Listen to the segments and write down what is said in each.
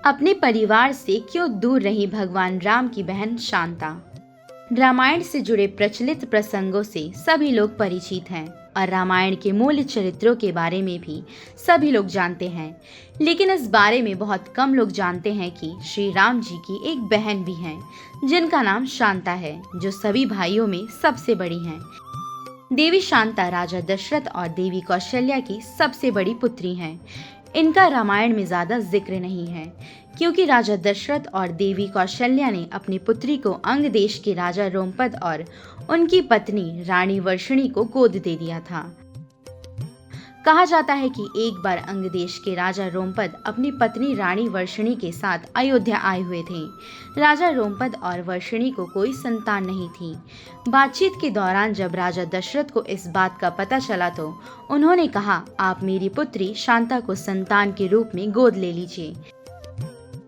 अपने परिवार से क्यों दूर रही भगवान राम की बहन शांता। रामायण से जुड़े प्रचलित प्रसंगों से सभी लोग परिचित हैं और रामायण के मूल चरित्रों के बारे में भी सभी लोग जानते हैं, लेकिन इस बारे में बहुत कम लोग जानते हैं कि श्री राम जी की एक बहन भी है जिनका नाम शांता है, जो सभी भाइयों में सबसे बड़ी हैं। देवी शांता राजा दशरथ और देवी कौशल्या की सबसे बड़ी पुत्री हैं। इनका रामायण में ज्यादा जिक्र नहीं है, क्योंकि राजा दशरथ और देवी कौशल्या ने अपनी पुत्री को अंग देश के राजा रोमपद और उनकी पत्नी रानी वर्षिणी को गोद दे दिया था। कहा जाता है कि एक बार अंग देश के राजा रोमपद अपनी पत्नी रानी वर्षिणी के साथ अयोध्या आए हुए थे। राजा रोमपद और वर्षिणी को कोई संतान नहीं थी। बातचीत के दौरान जब राजा दशरथ को इस बात का पता चला तो उन्होंने कहा, आप मेरी पुत्री शांता को संतान के रूप में गोद ले लीजिए।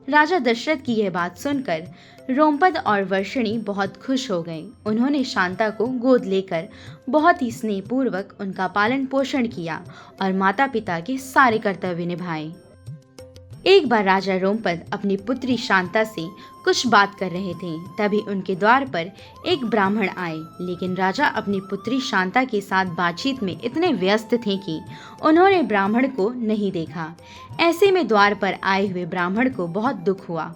राजा दशरथ की यह बात सुनकर रोमपद और वर्षिणी बहुत खुश हो गए। उन्होंने शांता को गोद लेकर बहुत ही स्नेहपूर्वक उनका पालन पोषण किया और माता पिता के सारे कर्तव्य निभाए। एक बार राजा रोमपद अपनी पुत्री शांता से कुछ बात कर रहे थे, तभी उनके द्वार पर एक ब्राह्मण आए, लेकिन राजा अपनी पुत्री शांता के साथ बातचीत में इतने व्यस्त थे कि उन्होंने ब्राह्मण को नहीं देखा। ऐसे में द्वार पर आए हुए ब्राह्मण को बहुत दुख हुआ।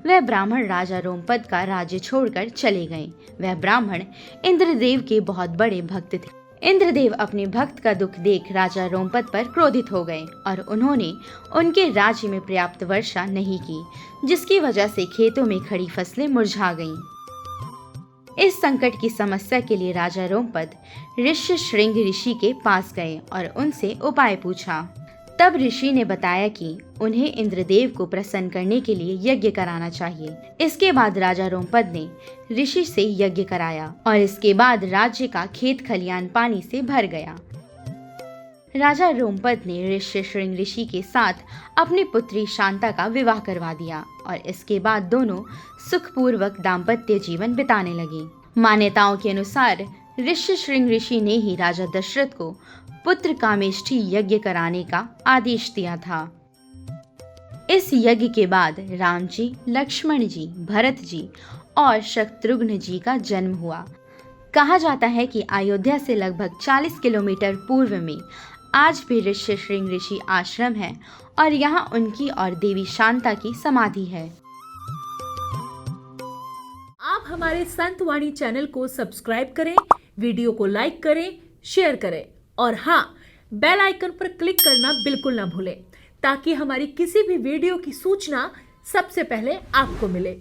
वह ब्राह्मण राजा रोमपद का राज्य छोड़कर चले गए। वह ब्राह्मण इंद्रदेव के बहुत बड़े भक्त थे। इंद्रदेव अपने भक्त का दुख देख राजा रोमपद पर क्रोधित हो गए और उन्होंने उनके राज्य में पर्याप्त वर्षा नहीं की, जिसकी वजह से खेतों में खड़ी फसलें मुरझा गईं। इस संकट की समस्या के लिए राजा रोमपद ऋष्यशृंग ऋषि के पास गए और उनसे उपाय पूछा। तब ऋषि ने बताया कि उन्हें इंद्रदेव को प्रसन्न करने के लिए यज्ञ कराना चाहिए। इसके बाद राजा रोमपद ने ऋषि से यज्ञ कराया और इसके बाद राज्य का खेत खलियान पानी से भर गया। राजा रोमपद ने ऋष्यशृंग ऋषि के साथ अपनी पुत्री शांता का विवाह करवा दिया और इसके बाद दोनों सुखपूर्वक दाम्पत्य जीवन बिताने लगे। मान्यताओं के अनुसार ऋष्यशृंग ऋषि ने ही राजा दशरथ को पुत्र कामेष्ठी यज्ञ कराने का आदेश दिया था। इस यज्ञ के बाद राम जी, लक्ष्मण जी, भरत जी और शत्रुघ्न जी का जन्म हुआ। कहा जाता है कि अयोध्या से लगभग 40 किलोमीटर पूर्व में आज भी ऋष्यशृंग ऋषि आश्रम है और यहाँ उनकी और देवी शांता की समाधि है। आप हमारे संत वाणी चैनल को सब्सक्राइब करें, वीडियो को लाइक करें, शेयर करें और हाँ, बेल आइकन पर क्लिक करना बिल्कुल ना भूलें, ताकि हमारी किसी भी वीडियो की सूचना सबसे पहले आपको मिले।